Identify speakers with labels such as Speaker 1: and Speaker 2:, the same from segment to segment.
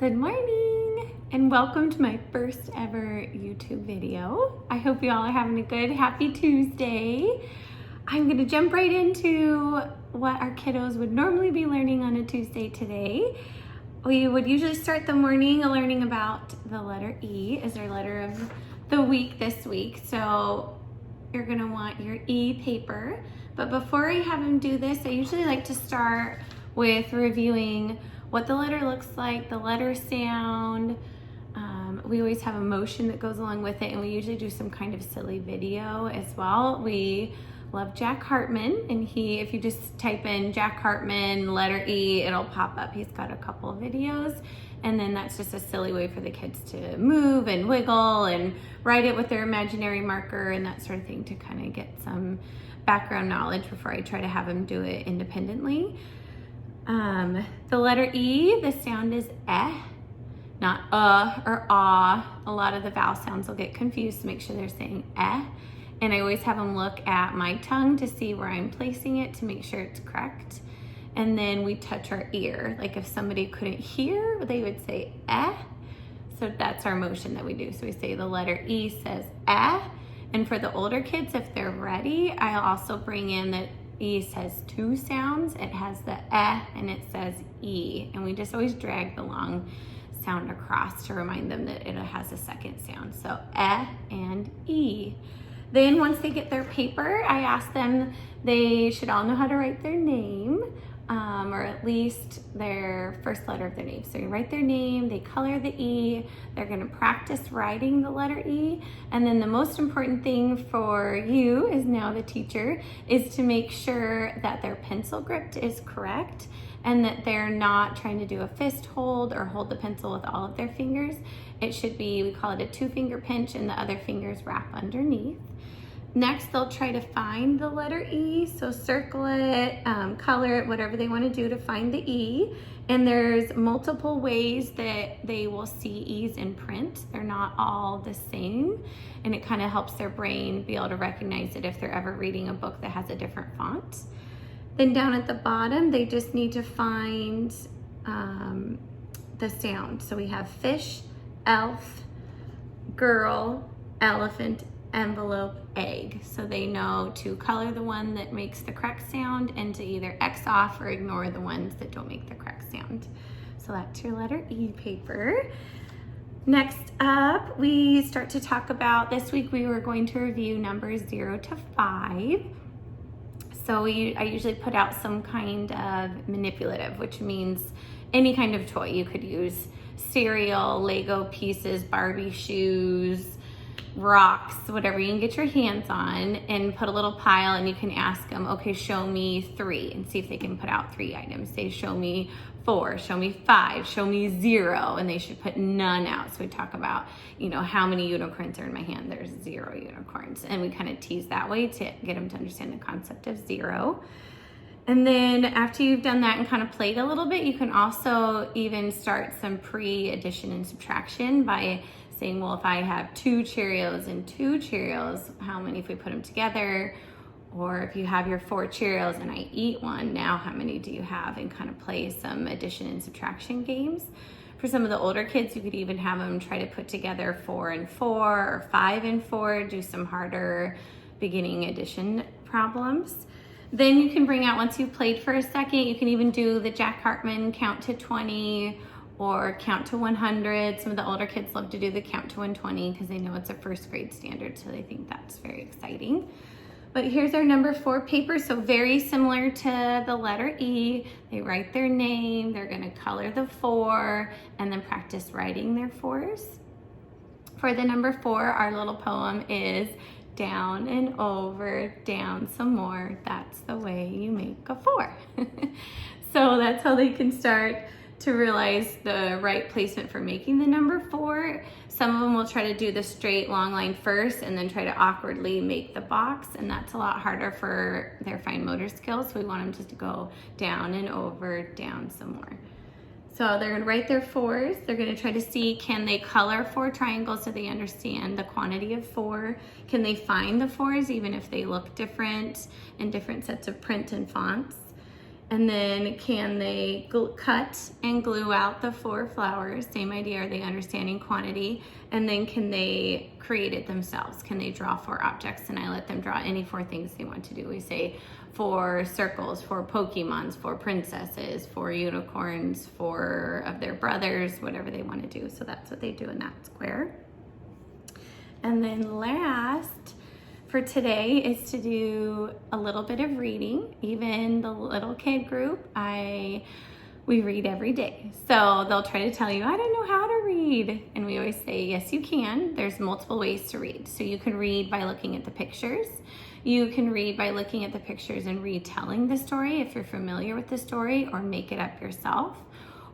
Speaker 1: Good morning and welcome to my first ever YouTube video. I hope you all are having a good, happy Tuesday. I'm gonna jump right into what our kiddos would normally be learning on a Tuesday today. We would usually start the morning learning about the letter E as our letter of the week this week. So you're gonna want your E paper. But before I have them do this, I usually like to start with reviewing what the letter looks like, the letter sound. We always have a motion that goes along with it, and we usually do some kind of silly video as well. We love Jack Hartman, and if you just type in Jack Hartman, letter E, it'll pop up. He's got a couple of videos, and then that's just a silly way for the kids to move and wiggle and write it with their imaginary marker and that sort of thing to kind of get some background knowledge before I try to have them do it independently. The letter E, the sound is eh, not or ah. A lot of the vowel sounds will get confused, so make sure they're saying eh. And I always have them look at my tongue to see where I'm placing it to make sure it's correct. And then we touch our ear. Like if somebody couldn't hear, they would say eh. So that's our motion that we do. So we say the letter E says eh. And for the older kids, if they're ready, I'll also bring in that E says two sounds. It has the eh and it says E. And we just always drag the long sound across to remind them that it has a second sound. So eh and E. Then once they get their paper, I ask them, they should all know how to write their name, or at least their first letter of their name. So you write their name, they color the E, they're gonna practice writing the letter E, and then the most important thing for you, as now the teacher, is to make sure that their pencil grip is correct and that they're not trying to do a fist hold or hold the pencil with all of their fingers. It should be, we call it a 2-finger pinch, and the other fingers wrap underneath. Next, they'll try to find the letter E, so circle it, color it, whatever they want to do to find the E. And there's multiple ways that they will see E's in print. They're not all the same, and it kind of helps their brain be able to recognize it if they're ever reading a book that has a different font. Then down at the bottom, they just need to find the sound. So we have fish, elf, girl, elephant, envelope, egg. So they know to color the one that makes the correct sound and to either X off or ignore the ones that don't make the correct sound. So that's your letter E paper. Next up, we start to talk about, this week we were going to review numbers 0 to 5. So I usually put out some kind of manipulative, which means any kind of toy. You could use cereal, Lego pieces, Barbie shoes, rocks, whatever you can get your hands on, and put a little pile, and you can ask them, okay, show me 3, and see if they can put out 3 items. Say, show me 4, show me 5, show me 0, and they should put none out. So we talk about, how many unicorns are in my hand. There's 0 unicorns, and we kind of tease that way to get them to understand the concept of 0. And then after you've done that and kind of played a little bit, you can also even start some pre-addition and subtraction by saying, well, if I have 2 Cheerios and 2 Cheerios, how many if we put them together? Or if you have your 4 Cheerios and I eat one, now how many do you have? And kind of play some addition and subtraction games. For some of the older kids, you could even have them try to put together 4 and 4 or 5 and 4, do some harder beginning addition problems. Then you can bring out, once you've played for a second, you can even do the Jack Hartman count to 20 or count to 100. Some of the older kids love to do the count to 120 because they know it's a first grade standard, so they think that's very exciting. But here's our number 4 paper, so very similar to the letter E. They write their name, they're gonna color the 4, and then practice writing their 4s. For the number 4, our little poem is down and over, down some more. That's the way you make a 4. So that's how they can start to realize the right placement for making the number 4. Some of them will try to do the straight long line first and then try to awkwardly make the box, and that's a lot harder for their fine motor skills. So we want them just to go down and over, down some more. So they're gonna write their 4s. They're gonna try to see, can they color 4 triangles so they understand the quantity of 4? Can they find the 4s even if they look different in different sets of print and fonts? And then can they cut and glue out the 4 flowers? Same idea, are they understanding quantity? And then can they create it themselves? Can they draw 4 objects? And I let them draw any 4 things they want to do. We say 4 circles, 4 Pokemons, 4 princesses, 4 unicorns, 4 of their brothers, whatever they want to do. So that's what they do in that square. And then last, for today is to do a little bit of reading. Even the little kid group, we read every day. So they'll try to tell you, I don't know how to read. And we always say, yes, you can. There's multiple ways to read. So you can read by looking at the pictures. You can read by looking at the pictures and retelling the story if you're familiar with the story, or make it up yourself.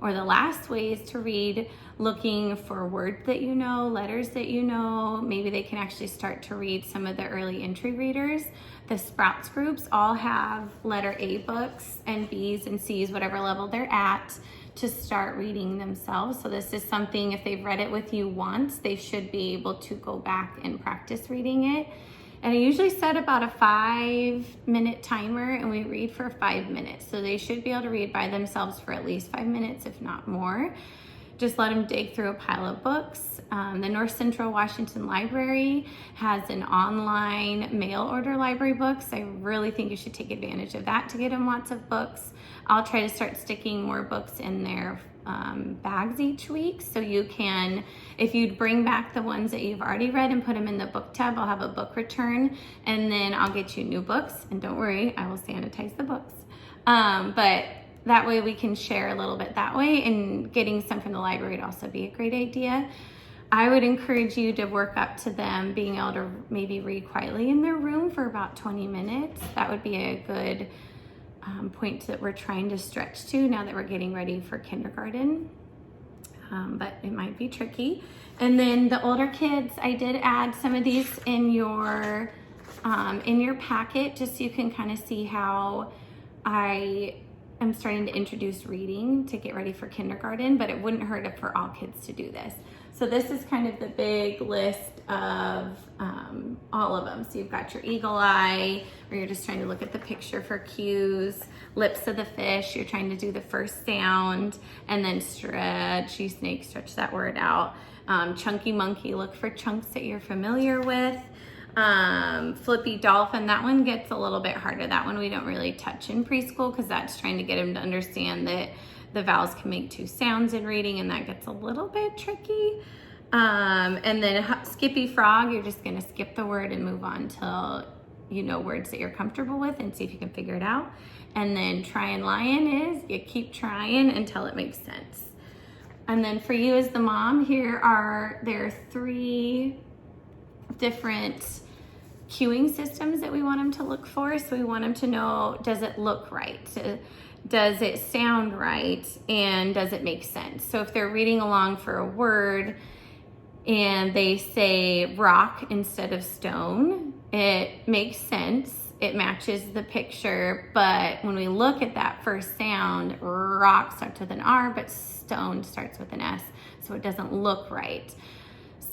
Speaker 1: Or the last way is to read looking for words that you know, letters that you know. Maybe they can actually start to read some of the early entry readers. The Sprouts groups all have letter A books and B's and C's, whatever level they're at, to start reading themselves. So this is something, if they've read it with you once, they should be able to go back and practice reading it. And I usually set about a 5-minute timer, and we read for 5 minutes. So they should be able to read by themselves for at least 5 minutes, if not more. Just let them dig through a pile of books. The North Central Washington Library has an online mail order library books. I really think you should take advantage of that to get them lots of books. I'll try to start sticking more books in their bags each week. So you can, if you'd bring back the ones that you've already read and put them in the book tub, I'll have a book return, and then I'll get you new books. And don't worry, I will sanitize the books. But that way we can share a little bit that way, and getting some from the library would also be a great idea. I would encourage you to work up to them being able to maybe read quietly in their room for about 20 minutes. That would be a good point that we're trying to stretch to now that we're getting ready for kindergarten. But it might be tricky. And then the older kids, I did add some of these in your packet, just so you can kind of see how I am starting to introduce reading to get ready for kindergarten, but it wouldn't hurt for all kids to do this. So this is kind of the big list of all of them. So you've got your eagle eye, where you're just trying to look at the picture for cues. Lips of the fish, you're trying to do the first sound. And then stretchy snake, stretch that word out. Chunky monkey, look for chunks that you're familiar with. Flippy dolphin, that one gets a little bit harder. That one we don't really touch in preschool, because that's trying to get them to understand that the vowels can make 2 sounds in reading, and that gets a little bit tricky. And then Skippy frog, you're just gonna skip the word and move on till you know words that you're comfortable with, and see if you can figure it out. And then trying lion is, you keep trying until it makes sense. And then for you as the mom, there are 3 different cueing systems that we want them to look for. So we want them to know, does it look right? Does it sound right? And does it make sense? So if they're reading along for a word and they say rock instead of stone, it makes sense. It matches the picture. But when we look at that first sound, rock starts with an R, but stone starts with an S. So it doesn't look right.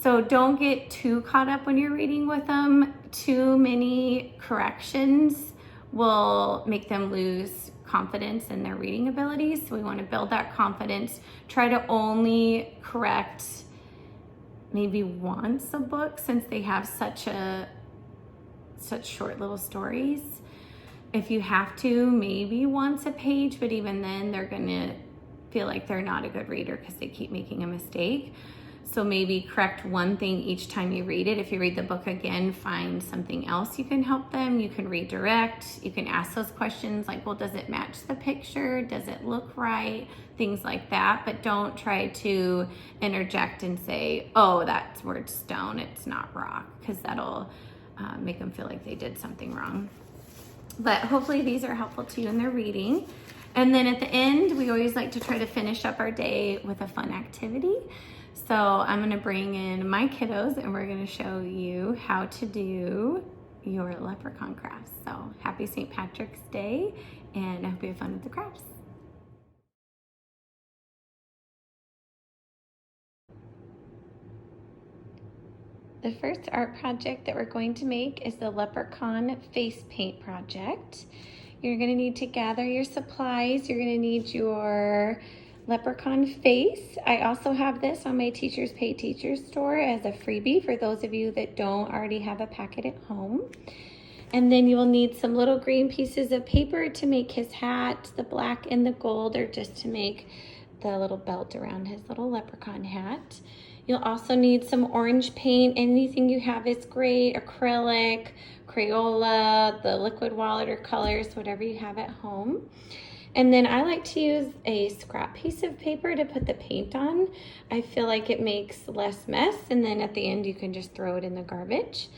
Speaker 1: So don't get too caught up when you're reading with them. Too many corrections will make them lose confidence in their reading abilities. So we want to build that confidence. Try to only correct maybe once a book, since they have such short little stories. If you have to, maybe once a page, but even then they're gonna feel like they're not a good reader because they keep making a mistake. So maybe correct one thing each time you read it. If you read the book again, find something else you can help them. You can redirect. You can ask those questions like, well, does it match the picture? Does it look right? Things like that. But don't try to interject and say, oh, that's word stone, it's not rock, because that'll make them feel like they did something wrong. But hopefully these are helpful to you in their reading. And then at the end, we always like to try to finish up our day with a fun activity. So I'm gonna bring in my kiddos and we're gonna show you how to do your leprechaun crafts. So happy St. Patrick's Day, and I hope you have fun with the crafts. The first art project that we're going to make is the leprechaun face paint project. You're gonna need to gather your supplies. You're gonna need your leprechaun face. I also have this on my Teachers Pay Teachers store as a freebie for those of you that don't already have a packet at home. And then you will need some little green pieces of paper to make his hat. The black and the gold are just to make the little belt around his little leprechaun hat. You'll also need some orange paint. Anything you have is great. Acrylic, Crayola, the liquid watercolors, whatever you have at home. And then I like to use a scrap piece of paper to put the paint on. I feel like it makes less mess, and then at the end you can just throw it in the garbage.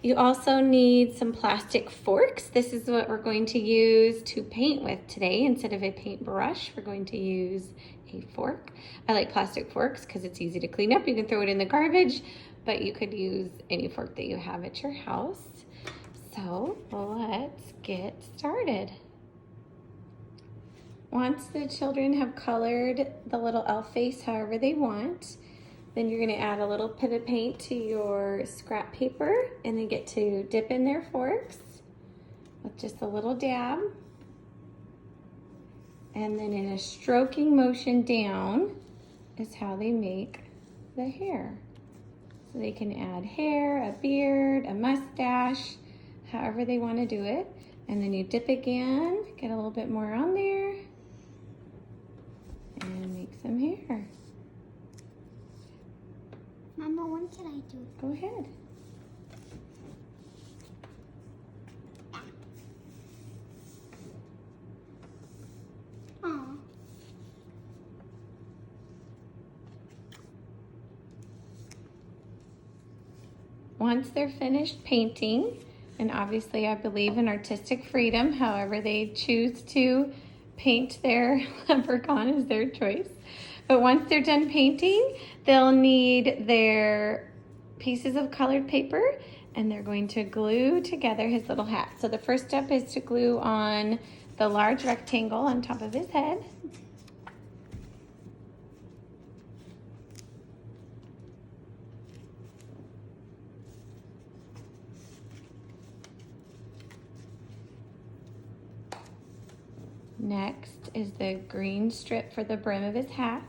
Speaker 1: You also need some plastic forks. This is what we're going to use to paint with today. Instead of a paintbrush, we're going to use a fork. I like plastic forks because it's easy to clean up. You can throw it in the garbage, but you could use any fork that you have at your house. So let's get started. Once the children have colored the little elf face however they want, then you're going to add a little bit of paint to your scrap paper and then get to dip in their forks with just a little dab. And then in a stroking motion down is how they make the hair. So they can add hair, a beard, a mustache, however they want to do it. And then you dip again, get a little bit more on there, and make some hair.
Speaker 2: Mama, when can I do it?
Speaker 1: Go ahead.
Speaker 2: Aw.
Speaker 1: Once they're finished painting, and obviously I believe in artistic freedom, however they choose to paint their leprechaun is their choice. But once they're done painting, they'll need their pieces of colored paper and they're going to glue together his little hat. So the first step is to glue on the large rectangle on top of his head. Next is the green strip for the brim of his hat.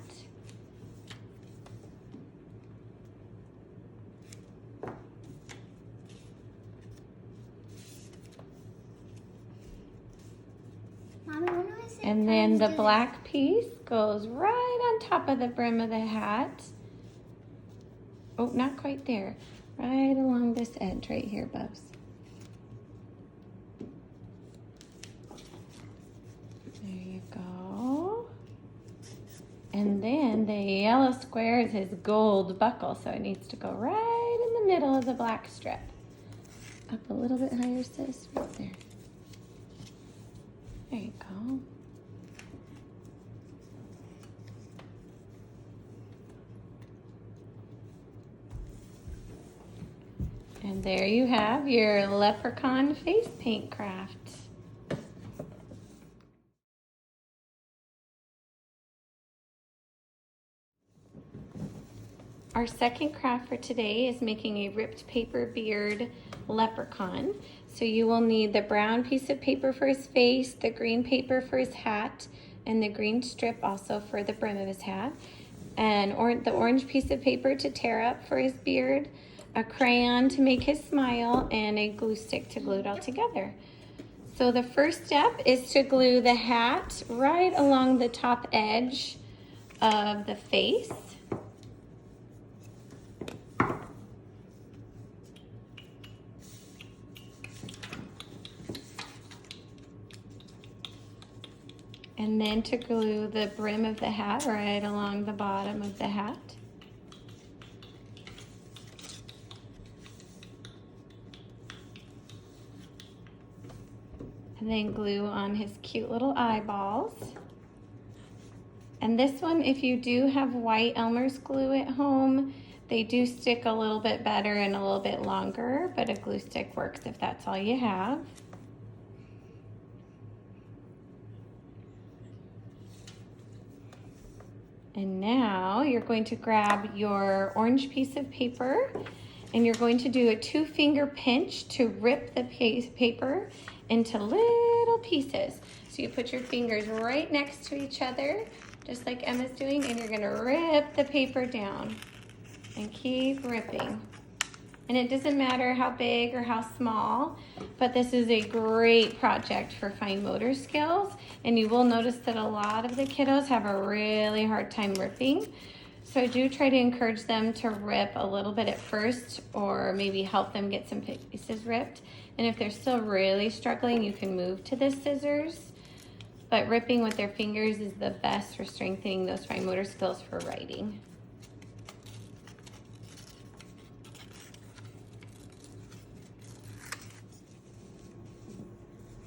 Speaker 2: Mommy, when was it?
Speaker 1: And then the black piece goes right on top of the brim of the hat. Oh, not quite there. Right along this edge right here, Bubs. There you go. And then the yellow square is his gold buckle, so it needs to go right in the middle of the black strip. Up a little bit higher, sis, right there. There you go. And there you have your leprechaun face paint craft. Our second craft for today is making a ripped paper beard leprechaun. So you will need the brown piece of paper for his face, the green paper for his hat, and the green strip also for the brim of his hat, and the orange piece of paper to tear up for his beard, a crayon to make his smile, and a glue stick to glue it all together. So the first step is to glue the hat right along the top edge of the face. And then to glue the brim of the hat right along the bottom of the hat. And then glue on his cute little eyeballs. And this one, if you do have white Elmer's glue at home, they do stick a little bit better and a little bit longer, but a glue stick works if that's all you have. And now you're going to grab your orange piece of paper and you're going to do a 2-finger pinch to rip the paper into little little pieces. So you put your fingers right next to each other, just like Emma's doing, and you're gonna rip the paper down and keep ripping. And it doesn't matter how big or how small, but this is a great project for fine motor skills. And you will notice that a lot of the kiddos have a really hard time ripping. So I do try to encourage them to rip a little bit at first, or maybe help them get some pieces ripped. And if they're still really struggling, you can move to the scissors. But ripping with their fingers is the best for strengthening those fine motor skills for writing.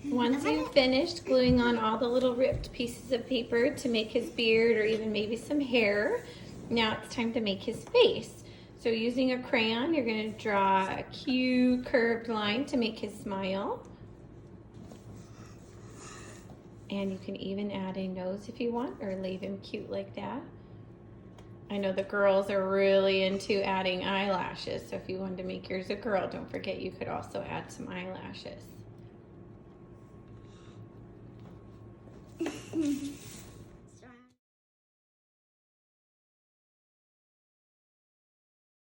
Speaker 1: Once you've finished gluing on all the little ripped pieces of paper to make his beard or even maybe some hair, now it's time to make his face. So using a crayon, you're going to draw a cute curved line to make his smile. And you can even add a nose if you want, or leave him cute like that. I know the girls are really into adding eyelashes, so if you wanted to make yours a girl, don't forget you could also add some eyelashes.